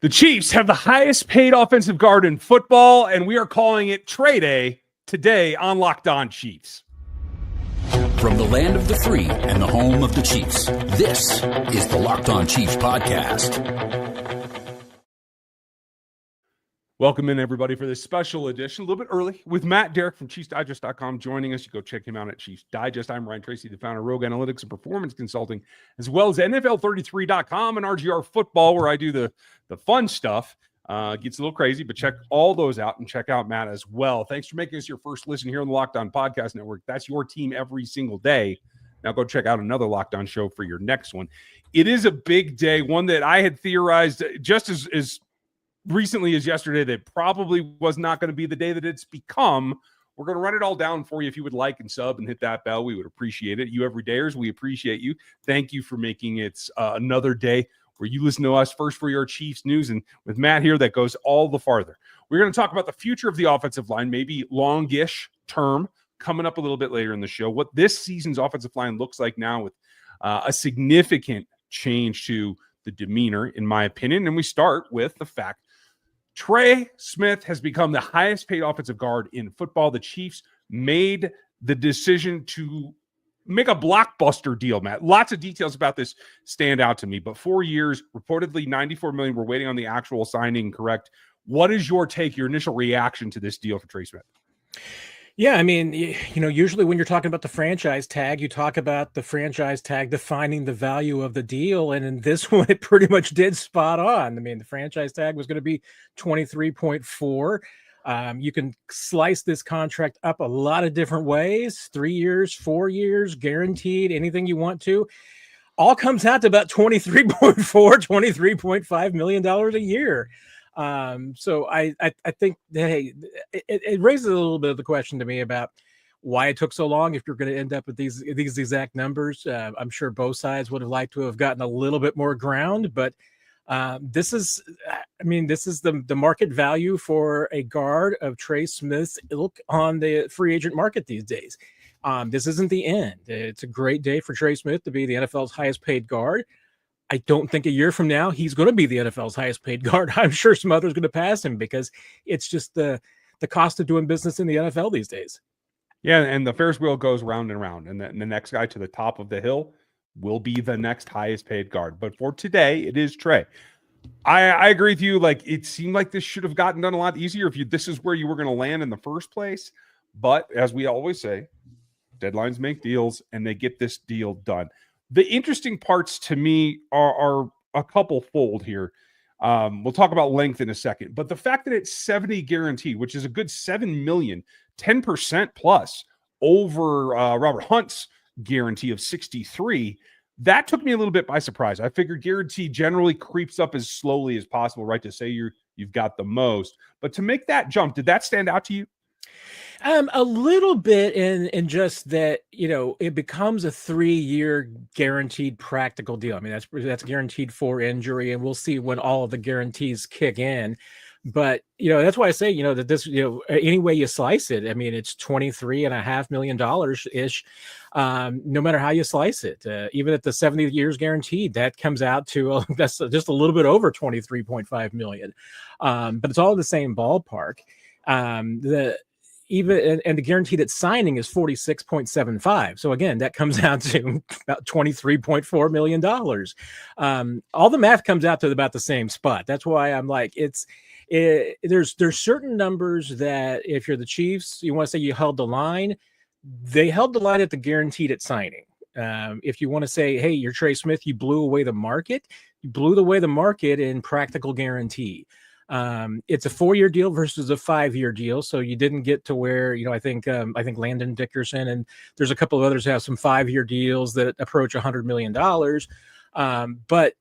The Chiefs have the highest paid offensive guard in football, and we are calling it Trey Day today on Locked On Chiefs. From the land of the free and the home of the Chiefs, this is the Locked On Chiefs podcast. Welcome in, everybody, for this special edition, a little bit early, with Matt Derrick from ChiefsDigest.com joining us. You go check him out at Chiefs Digest. I'm Ryan Tracy, the founder of Rogue Analytics and Performance Consulting, as well as NFL33.com and RGR Football, where I do the fun stuff. Gets a little crazy, but check all those out and check out Matt as well. Thanks for making us your first listen here on the Locked On Podcast Network. That's your team every single day. Now go check out another Locked On show for your next one. It is a big day, one that I had theorized just as recently as yesterday that probably was not going to be the day that it's become. We're going to run it all down for you. If you would like and sub and hit that bell, we would appreciate it. You everydayers, we appreciate you. Thank you for making it another day where you listen to us first for your Chiefs news. And with Matt here, that goes all the farther. We're going to talk about the future of the offensive line, maybe longish term, coming up a little bit later in the show. What this season's offensive line looks like now with a significant change to the demeanor, in my opinion. And we start with the fact Trey Smith has become the highest paid offensive guard in football. The Chiefs made the decision to make a blockbuster deal, Matt. Lots of details about this stand out to me, but 4 years, reportedly $94 million. We're waiting on the actual signing, correct? What is your take, your initial reaction to this deal for Trey Smith? Yeah, I mean, usually when you're talking about the franchise tag, you talk about the franchise tag defining the value of the deal. And in this one, it pretty much did spot on. I mean, the franchise tag was going to be 23.4. You can slice this contract up a lot of different ways, 3 years, 4 years, guaranteed, anything you want to. All comes out to about $23.5 million a year. So I think that, hey, it raises a little bit of the question to me about why it took so long. If you're going to end up with these exact numbers, I'm sure both sides would have liked to have gotten a little bit more ground, but this is the market value for a guard of Trey Smith's ilk on the free agent market these days. This isn't the end. It's a great day for Trey Smith to be the NFL's highest paid guard. I don't think a year from now he's going to be the NFL's highest paid guard. I'm sure some others going to pass him because it's just the cost of doing business in the NFL these days. Yeah, and the Ferris wheel goes round and round, and the next guy to the top of the hill will be the next highest paid guard. But for today, it is Trey. I agree with you. Like, it seemed like this should have gotten done a lot easier if this is where you were going to land in the first place. But as we always say, deadlines make deals, and they get this deal done. The interesting parts to me are a couple fold here. We'll talk about length in a second, but the fact that it's 70 guaranteed, which is a good $7 million, 10% plus over Robert Hunt's guarantee of 63, that took me a little bit by surprise. I figured guarantee generally creeps up as slowly as possible, right? To say you've got the most, but to make that jump, did that stand out to you? A little bit in just that, it becomes a 3-year guaranteed practical deal. I mean, that's guaranteed for injury, and we'll see when all of the guarantees kick in. But, that's why I say, that this, any way you slice it, I mean, it's $23.5 million ish, no matter how you slice it. Even at the 70 years guaranteed, that comes out to that's just a little bit over $23.5 million. But it's all in the same ballpark. The guaranteed at signing is 46.75. So again, that comes out to about $23.4 million. All the math comes out to about the same spot. That's why I'm like, there's certain numbers that if you're the Chiefs, you want to say you held the line. They held the line at the guaranteed at signing. If you want to say, hey, you're Trey Smith, you blew away the market. You blew away the market in practical guarantee. It's a 4-year deal versus a 5-year deal. So you didn't get to where, I think Landon Dickerson and there's a couple of others who have some 5-year deals that approach $100 million. But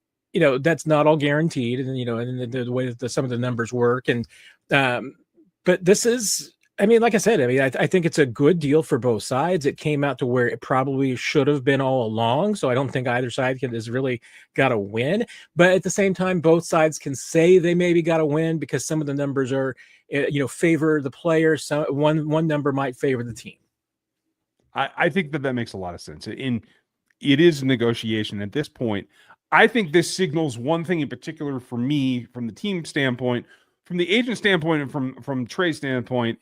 that's not all guaranteed. And, and the way that some of the numbers work. And, but this is, I mean, like I said, I think it's a good deal for both sides. It came out to where it probably should have been all along. So I don't think either side has really got to win. But at the same time, both sides can say they maybe got to win because some of the numbers are, favor the player. So one number might favor the team. I think that makes a lot of sense. It is a negotiation at this point. I think this signals one thing in particular for me, from the team standpoint, from the agent standpoint, and from Trey's standpoint.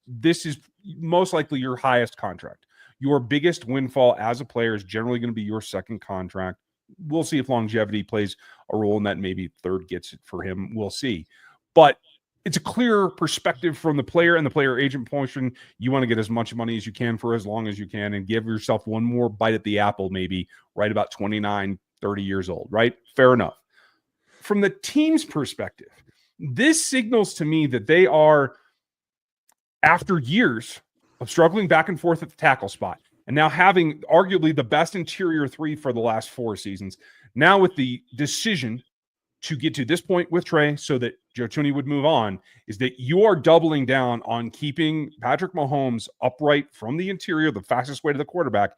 This is most likely your highest contract. Your biggest windfall as a player is generally going to be your second contract. We'll see if longevity plays a role in that. Maybe third gets it for him. We'll see. But it's a clear perspective from the player and the player agent portion. You want to get as much money as you can for as long as you can and give yourself one more bite at the apple, maybe right about 29, 30 years old, right? Fair enough. From the team's perspective, this signals to me that they are, after years of struggling back and forth at the tackle spot, and now having arguably the best interior three for the last 4 seasons, now with the decision to get to this point with Trey so that Joe Thuney would move on, is that you are doubling down on keeping Patrick Mahomes upright from the interior, the fastest way to the quarterback.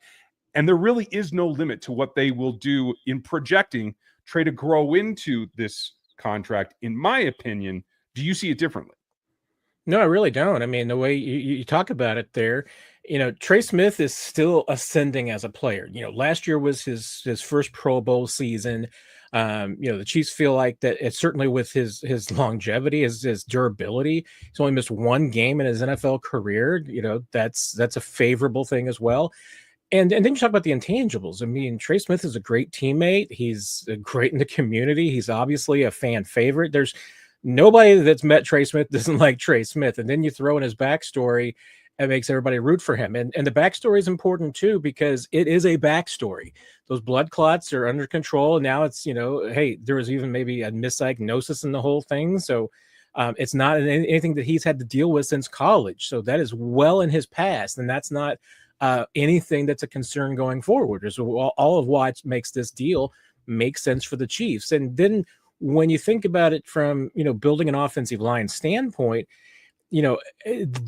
And there really is no limit to what they will do in projecting Trey to grow into this contract. In my opinion, do you see it differently? No, I really don't. I mean, the way you talk about it there, Trey Smith is still ascending as a player. Last year was his first Pro Bowl season. The Chiefs feel like that it's certainly with his longevity, his durability. He's only missed 1 game in his NFL career. That's a favorable thing as well. And then you talk about the intangibles. I mean, Trey Smith is a great teammate. He's great in the community. He's obviously a fan favorite. There's nobody that's met Trey Smith doesn't like Trey Smith. And then you throw in his backstory, it makes everybody root for him. And the backstory is important too, because it is a backstory. Those blood clots are under control. And now it's, hey, there was even maybe a misdiagnosis in the whole thing. So it's not anything that he's had to deal with since college. So that is well in his past. And that's not anything that's a concern going forward. So all of what makes this deal make sense for the Chiefs. And then when you think about it from, building an offensive line standpoint,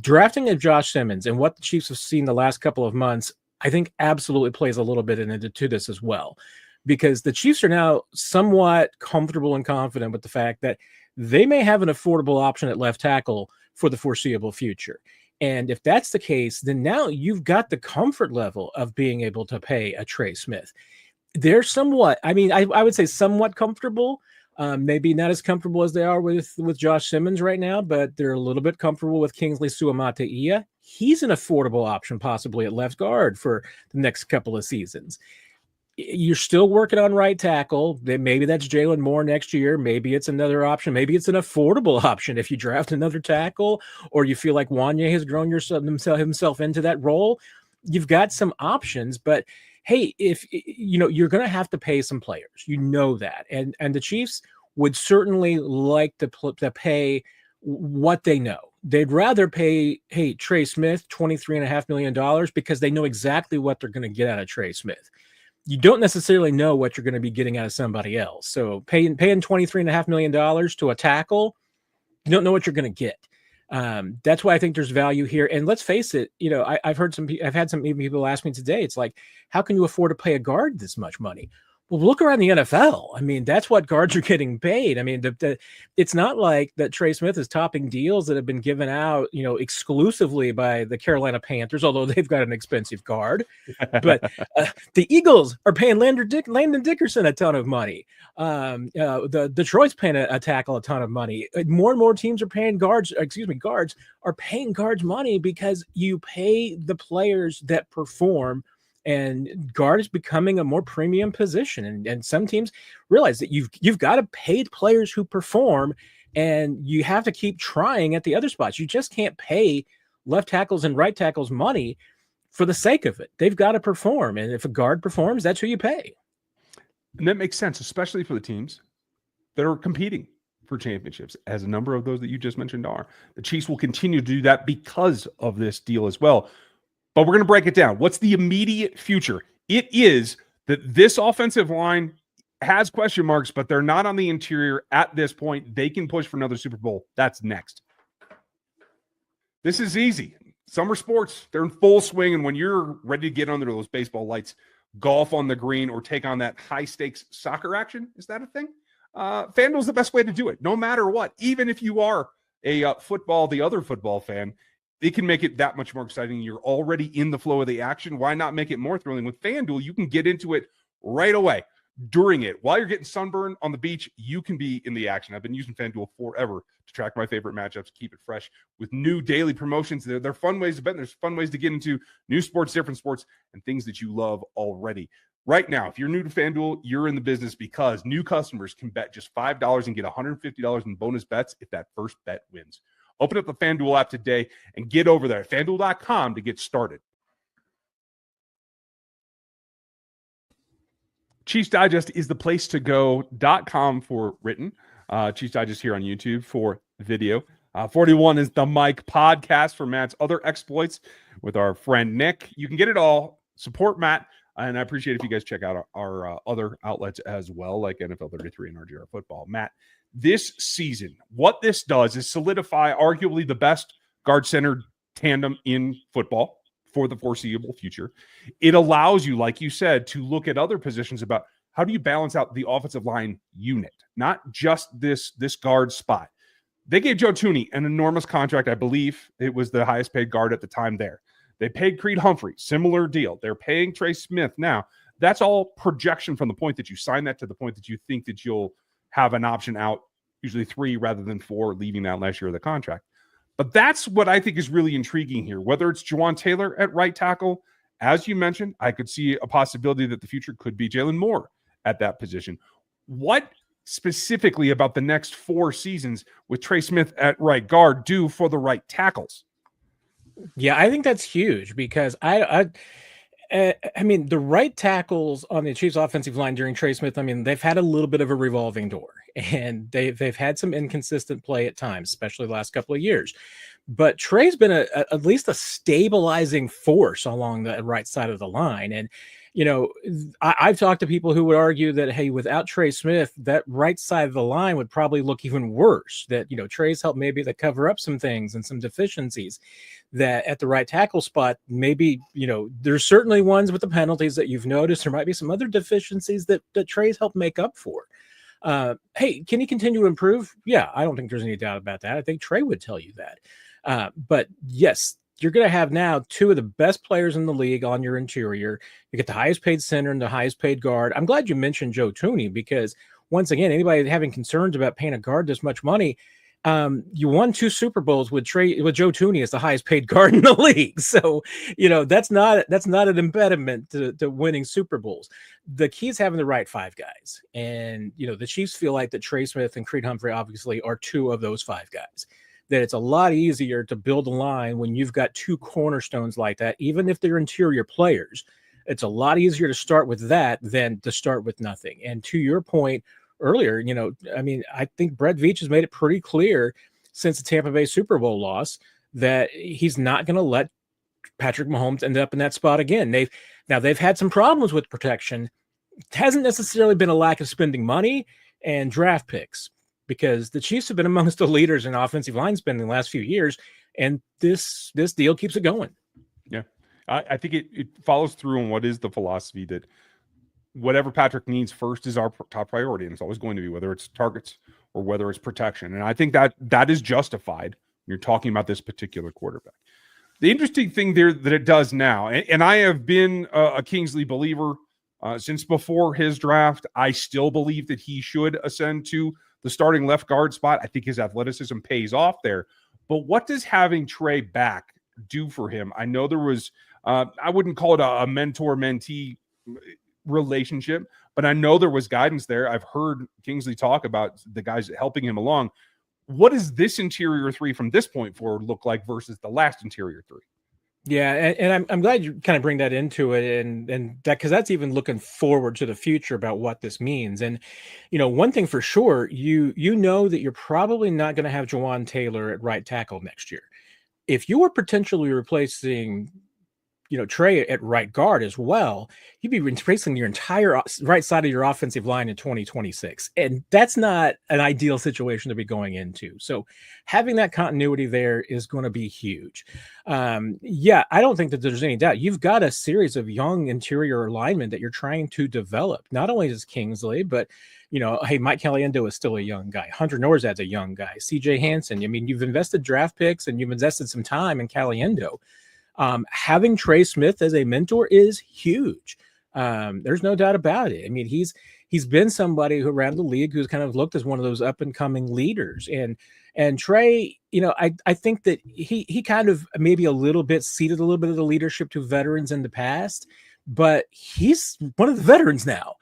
drafting of Josh Simmons and what the Chiefs have seen the last couple of months, I think absolutely plays a little bit into this as well, because the Chiefs are now somewhat comfortable and confident with the fact that they may have an affordable option at left tackle for the foreseeable future. And if that's the case, then now you've got the comfort level of being able to pay a Trey Smith. They're somewhat, I would say somewhat comfortable. Maybe not as comfortable as they are with Josh Simmons right now, but they're a little bit comfortable with Kingsley Suamataia. He's an affordable option possibly at left guard for the next couple of seasons. You're still working on right tackle. Maybe that's Jalen Moore next year. Maybe it's another option. Maybe it's an affordable option if you draft another tackle, or you feel like Wanya has grown himself into that role. You've got some options, but hey, if you're going to have to pay some players, that, and the Chiefs would certainly like to pay what they know. They'd rather pay, hey, Trey Smith $23.5 million because they know exactly what they're going to get out of Trey Smith. You don't necessarily know what you're going to be getting out of somebody else. So paying $23.5 million to a tackle, you don't know what you're going to get. That's why I think there's value here. And let's face it, I've had some people ask me today, it's like, how can you afford to pay a guard this much money? Well, look around the NFL. That's what guards are getting paid. It's not like that Trey Smith is topping deals that have been given out, exclusively by the Carolina Panthers, although they've got an expensive guard. But the Eagles are paying Landon Dickerson a ton of money. The Detroit's paying a tackle a ton of money. More and more teams are paying guards are paying guards money because you pay the players that perform. And guard is becoming a more premium position. And some teams realize that you've got to pay players who perform, and you have to keep trying at the other spots. You just can't pay left tackles and right tackles money for the sake of it. They've got to perform. And if a guard performs, that's who you pay. And that makes sense, especially for the teams that are competing for championships, as a number of those that you just mentioned are. The Chiefs will continue to do that because of this deal as well. But we're going to break it down. What's the immediate future? It is that this offensive line has question marks, but they're not on the interior at this point. They can push for another Super Bowl. That's next. This is easy. Summer sports, they're in full swing. And when you're ready to get under those baseball lights, golf on the green, or take on that high-stakes soccer action, is that a thing? FanDuel's the best way to do it, no matter what. Even if you are the other football fan, it can make it that much more exciting. You're already in the flow of the action. Why not make it more thrilling? With FanDuel, you can get into it right away. during it. While you're getting sunburned on the beach, you can be in the action. I've been using FanDuel forever to track my favorite matchups, keep it fresh with new daily promotions. They're fun ways to bet. There's fun ways to get into new sports, different sports, and things that you love already. Right now, if you're new to FanDuel, you're in the business because new customers can bet just $5 and get $150 in bonus bets if that first bet wins. Open up the FanDuel app today and get over there at FanDuel.com to get started. Chiefs Digest is the place to go.com for written. Chiefs Digest here on YouTube for video. 41 is the Mike podcast for Matt's other exploits with our friend Nick. You can get it all. Support Matt. And I appreciate if you guys check out our other outlets as well, like NFL 33 and RGR Football. Matt, this season, what this does is solidify arguably the best guard-centered tandem in football for the foreseeable future. It allows you, like you said, to look at other positions about how do you balance out the offensive line unit, not just this guard spot. They gave Joe Thuney an enormous contract. I believe it was the highest paid guard at the time there. They paid Creed Humphrey, similar deal. They're paying Trey Smith now. That's all projection from the point that you sign that to the point that you think that you'll have an option out, usually 3 rather than 4, leaving that last year of the contract. But that's what I think is really intriguing here. Whether it's Juwan Taylor at right tackle, as you mentioned, I could see a possibility that the future could be Jalen Moore at that position. What specifically about the next 4 seasons with Trey Smith at right guard do for the right tackles? Yeah, I think that's huge because I mean, the right tackles on the Chiefs offensive line during Trey Smith, I mean, they've had a little bit of a revolving door and they've had some inconsistent play at times, especially the last couple of years. But Trey's been at least a stabilizing force along the right side of the line. And, you know, I've talked to people who would argue that, hey, without Trey Smith, that right side of the line would probably look even worse. That, you know, Trey's helped maybe to cover up some things and some deficiencies that at the right tackle spot, maybe, you know, there's certainly ones with the penalties that you've noticed. There might be some other deficiencies that Trey's helped make up for. Hey, can he continue to improve? Yeah, I don't think there's any doubt about that. I think Trey would tell you that. But yes, you're going to have now 2 of the best players in the league on your interior. You get the highest paid center and the highest paid guard. I'm glad you mentioned Joe Thuney because, once again, anybody having concerns about paying a guard this much money, you won 2 Super Bowls with Joe Thuney as the highest paid guard in the league. So, you know, that's not an impediment to winning Super Bowls. The key is having the right 5 guys. And, you know, the Chiefs feel like that Trey Smith and Creed Humphrey obviously are 2 of those 5 guys. That it's a lot easier to build a line when you've got 2 cornerstones like that, even if they're interior players. It's a lot easier to start with that than to start with nothing. And to your point earlier, you know, I mean, I think Brett Veach has made it pretty clear since the Tampa Bay Super Bowl loss that he's not going to let Patrick Mahomes end up in that spot again. They've had some problems with protection. It hasn't necessarily been a lack of spending money and draft picks, because the Chiefs have been amongst the leaders in offensive line spending the last few years, and this deal keeps it going. Yeah, I think it follows through on what is the philosophy that whatever Patrick needs first is our top priority, and it's always going to be, whether it's targets or whether it's protection. And I think that is justified when you're talking about this particular quarterback. The interesting thing there that it does now, and I have been a Kingsley believer since before his draft. I still believe that he should ascend to the starting left guard spot. I think his athleticism pays off there. But what does having Trey back do for him? I know there was, I wouldn't call it a mentor-mentee relationship, but I know there was guidance there. I've heard Kingsley talk about the guys helping him along. What does this interior 3 from this point forward look like versus the last interior 3? Yeah, and I'm glad you kind of bring that into it, and that, because that's even looking forward to the future about what this means. And, you know, one thing for sure, you know that you're probably not going to have Juwan Taylor at right tackle next year. If you were potentially replacing, you know, Trey at right guard as well, you'd be replacing your entire right side of your offensive line in 2026. And that's not an ideal situation to be going into. So having that continuity there is going to be huge. Yeah, I don't think that there's any doubt. You've got a series of young interior linemen that you're trying to develop. Not only is Kingsley, but, you know, hey, Mike Caliendo is still a young guy. Hunter Norzad's a young guy. CJ Hansen. I mean, you've invested draft picks and you've invested some time in Caliendo. Having Trey Smith as a mentor is huge. There's no doubt about it. I mean, he's been somebody who around the league who's kind of looked as one of those up and coming leaders. And Trey, I think that he kind of maybe a little bit ceded a little bit of the leadership to veterans in the past, but he's one of the veterans now.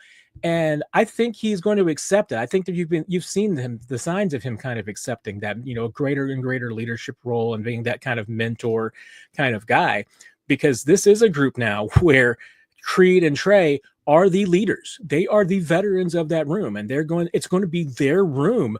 And I think he's going to accept it. I think that you've seen the signs of him kind of accepting that, greater and greater leadership role and being that kind of mentor kind of guy, because this is a group now where Creed and Trey are the leaders. They are the veterans of that room, and it's going to be their room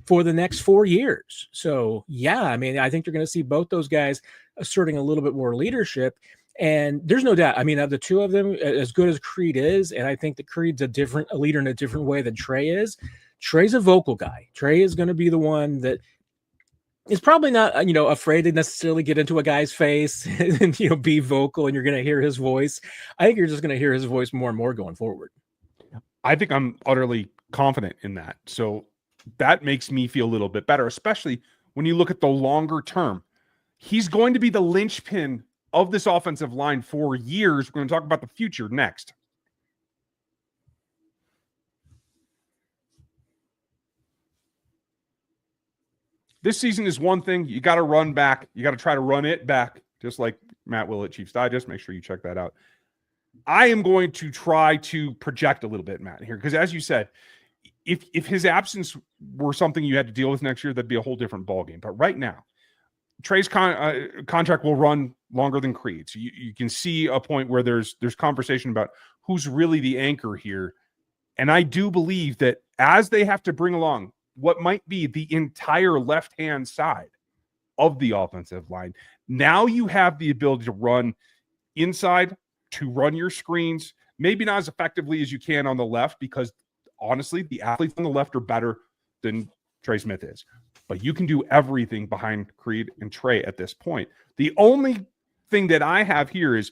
for the next 4 years. So yeah, I mean, I think you're going to see both those guys asserting a little bit more leadership. And there's no doubt, I mean, of the two of them, as good as Creed is, and I think that Creed's a leader in a different way than Trey is, Trey's a vocal guy. Trey is going to be the one that is probably not, afraid to necessarily get into a guy's face and, be vocal, and you're going to hear his voice. I think you're just going to hear his voice more and more going forward. I think I'm utterly confident in that. So that makes me feel a little bit better, especially when you look at the longer term. He's going to be the linchpin of this offensive line for years. We're going to talk about the future next. This season is one thing. You got to run back. You got to try to run it back, just like Matt will at Chiefs Digest. Make sure you check that out. I am going to try to project a little bit, Matt, here, because as you said, if his absence were something you had to deal with next year, that'd be a whole different ballgame. But right now, Trey's contract will run longer than Creed. So you can see a point where there's conversation about who's really the anchor here. And I do believe that as they have to bring along what might be the entire left-hand side of the offensive line, now you have the ability to run inside, to run your screens, maybe not as effectively as you can on the left, because honestly, the athletes on the left are better than Trey Smith is. But you can do everything behind Creed and Trey at this point. The only thing that I have here is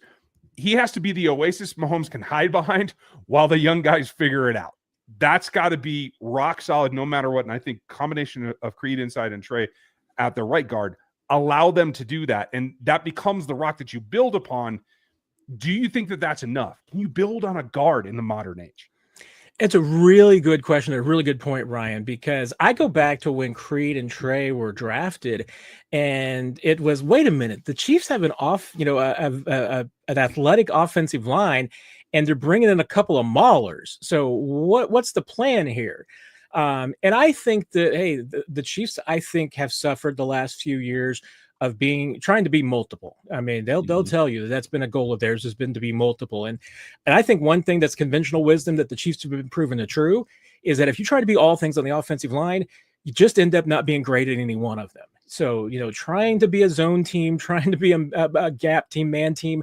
he has to be the oasis Mahomes can hide behind while the young guys figure it out. That's got to be rock solid no matter what. And I think combination of Creed inside and Trey at the right guard allow them to do that. And that becomes the rock that you build upon. Do you think that that's enough? Can you build on a guard in the modern age? It's a really good question, a really good point, Ryan, because I go back to when Creed and Trey were drafted, and it was, wait a minute, the Chiefs have an an athletic offensive line, and they're bringing in a couple of maulers. So what's the plan here? And I think that, hey, the Chiefs, I think, have suffered the last few years of trying to be multiple. I mean, they'll tell you that's been a goal of theirs, has been to be multiple. And I think one thing that's conventional wisdom that the Chiefs have been proven to true is that if you try to be all things on the offensive line, you just end up not being great at any one of them. So, trying to be a zone team, trying to be a gap team, man team,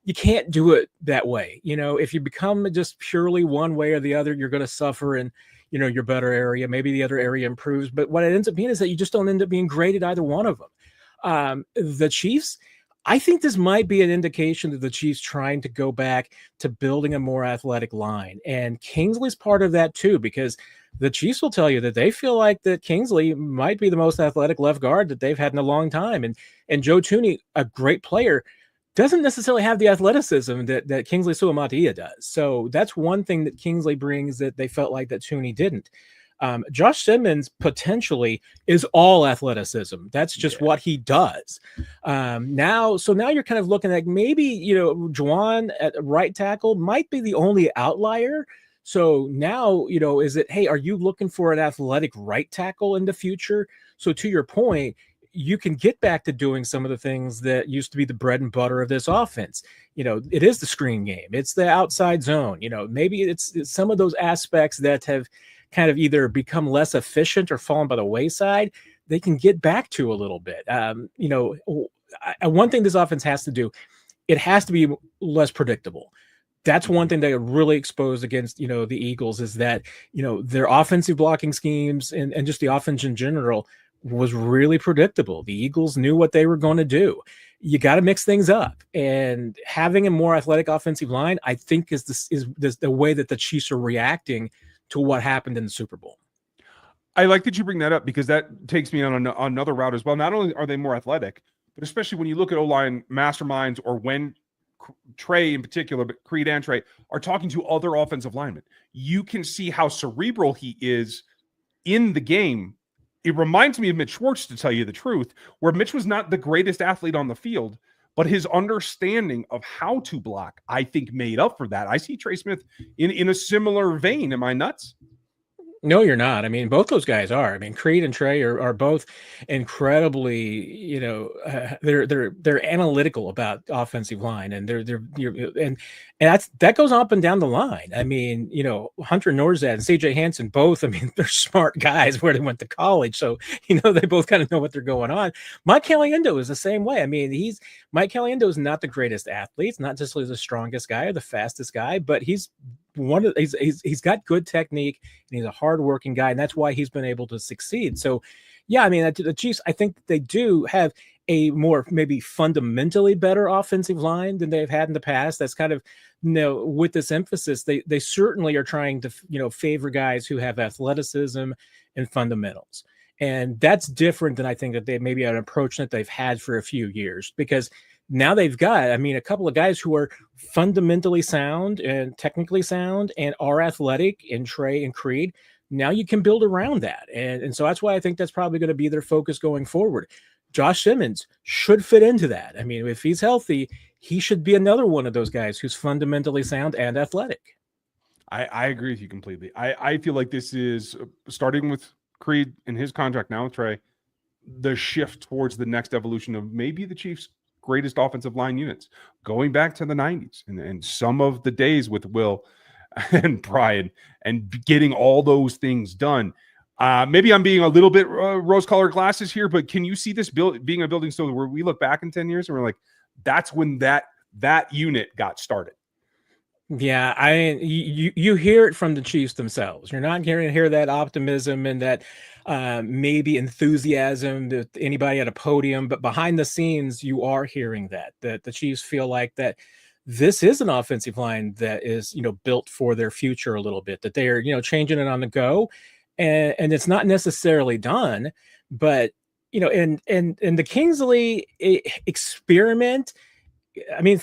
you can't do it that way. If you become just purely one way or the other, you're going to suffer in, your better area. Maybe the other area improves. But what it ends up being is that you just don't end up being great at either one of them. The Chiefs, I think this might be an indication that the Chiefs trying to go back to building a more athletic line. And Kingsley's part of that too, because the Chiefs will tell you that they feel like that Kingsley might be the most athletic left guard that they've had in a long time. And Joe Thuney, a great player, doesn't necessarily have the athleticism that Kingsley Suamataia does. So that's one thing that Kingsley brings that they felt like that Thuney didn't. Josh Simmons potentially is all athleticism. That's just what he does. Now you're kind of looking at maybe, Juwan at right tackle might be the only outlier. So now, is it, hey, are you looking for an athletic right tackle in the future? So to your point, you can get back to doing some of the things that used to be the bread and butter of this offense. It is the screen game. It's the outside zone. Maybe it's some of those aspects that have kind of either become less efficient or fallen by the wayside. They can get back to a little bit. One thing this offense has to do, it has to be less predictable. That's one thing that really exposed against, the Eagles is that, their offensive blocking schemes and just the offense in general was really predictable. The Eagles knew what they were going to do. You got to mix things up, and having a more athletic offensive line, I think is the way that the Chiefs are reacting to what happened in the Super Bowl. I like that you bring that up because that takes me on another route as well. Not only are they more athletic, but especially when you look at O-line masterminds or when Trey in particular, but Creed and Trey are talking to other offensive linemen. You can see how cerebral he is in the game. It reminds me of Mitch Schwartz, to tell you the truth, where Mitch was not the greatest athlete on the field, but his understanding of how to block, I think, made up for that. I see Trey Smith in a similar vein. Am I nuts? No, you're not. I mean, both those guys are. I mean, Creed and Trey are both incredibly, they're analytical about offensive line, and and that goes up and down the line. I mean, Hunter Norzad and CJ Hansen both. I mean, they're smart guys where they went to college, so they both kind of know what they're going on. Mike Caliendo is the same way. I mean, Mike Caliendo is not the greatest athlete, he's not necessarily the strongest guy or the fastest guy, but he's got good technique, and he's a hardworking guy, and that's why he's been able to succeed. So, yeah, I mean, the Chiefs, I think they do have a more maybe fundamentally better offensive line than they've had in the past. That's kind of, with this emphasis, they certainly are trying to, favor guys who have athleticism and fundamentals. And that's different than I think that they maybe an approach that they've had for a few years, because now they've got, a couple of guys who are fundamentally sound and technically sound and are athletic in Trey and Creed. Now you can build around that. And so that's why I think that's probably going to be their focus going forward. Josh Simmons should fit into that. I mean, if he's healthy, he should be another one of those guys who's fundamentally sound and athletic. I agree with you completely. I feel like this is, starting with Creed and his contract now with Trey, the shift towards the next evolution of maybe the Chiefs' greatest offensive line units, going back to the 90s and some of the days with Will and Brian and getting all those things done. Maybe I'm being a little bit rose-colored glasses here, but can you see this being a building stone where we look back in 10 years and we're like, that's when that unit got started? Yeah, you hear it from the Chiefs themselves. You're not going to hear that optimism and that maybe enthusiasm that anybody at a podium, but behind the scenes, you are hearing that the Chiefs feel like that this is an offensive line that is, built for their future a little bit, that they are, changing it on the go, and it's not necessarily done, but and the Kingsley experiment,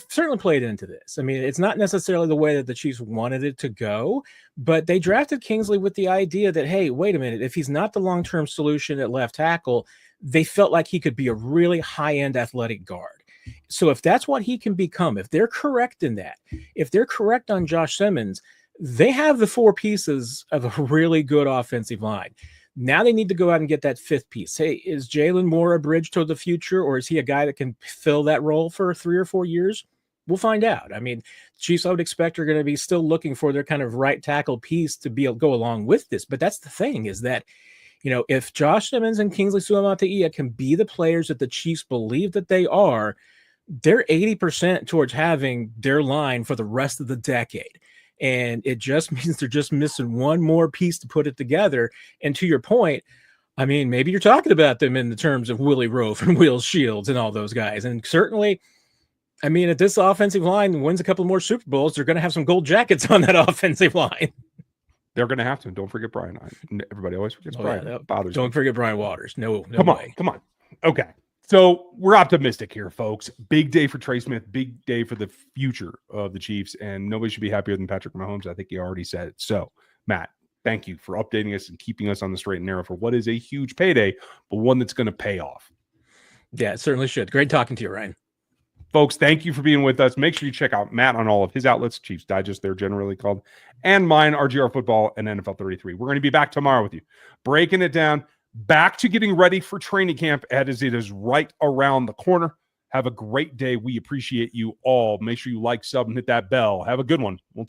certainly played into this. It's not necessarily the way that the Chiefs wanted it to go, but they drafted Kingsley with the idea that, hey, wait a minute, if he's not the long-term solution at left tackle, they felt like he could be a really high-end athletic guard. So if that's what he can become, if they're correct in that, if they're correct on Josh Simmons, they have the four pieces of a really good offensive line. Now they need to go out and get that fifth piece. Hey, is Jalen Moore a bridge to the future, or is he a guy that can fill that role for 3 or 4 years? We'll find out. Chiefs, I would expect, are going to be still looking for their kind of right tackle piece to be able to go along with this. But that's the thing, is that, if Josh Simmons and Kingsley Suamataia can be the players that the Chiefs believe that they are, they're 80% towards having their line for the rest of the decade. And it just means they're just missing one more piece to put it together. And to your point, maybe you're talking about them in the terms of Willie Roaf and Will Shields and all those guys. And certainly, if this offensive line wins a couple more Super Bowls, they're going to have some gold jackets on that offensive line. They're going to have to. Don't forget Brian. Everybody always forgets Brian. Yeah, don't forget Brian Waters. No come way. Come on. Okay. So we're optimistic here, folks. Big day for Trey Smith. Big day for the future of the Chiefs. And nobody should be happier than Patrick Mahomes. I think he already said it. So, Matt, thank you for updating us and keeping us on the straight and narrow for what is a huge payday, but one that's going to pay off. Yeah, it certainly should. Great talking to you, Ryan. Folks, thank you for being with us. Make sure you check out Matt on all of his outlets, Chiefs Digest, they're generally called, and mine, RGR Football and NFL 33. We're going to be back tomorrow with you, breaking it down, back to getting ready for training camp as it is right around the corner. Have a great day. We appreciate you all. Make sure you like, sub, and hit that bell. Have a good one. We'll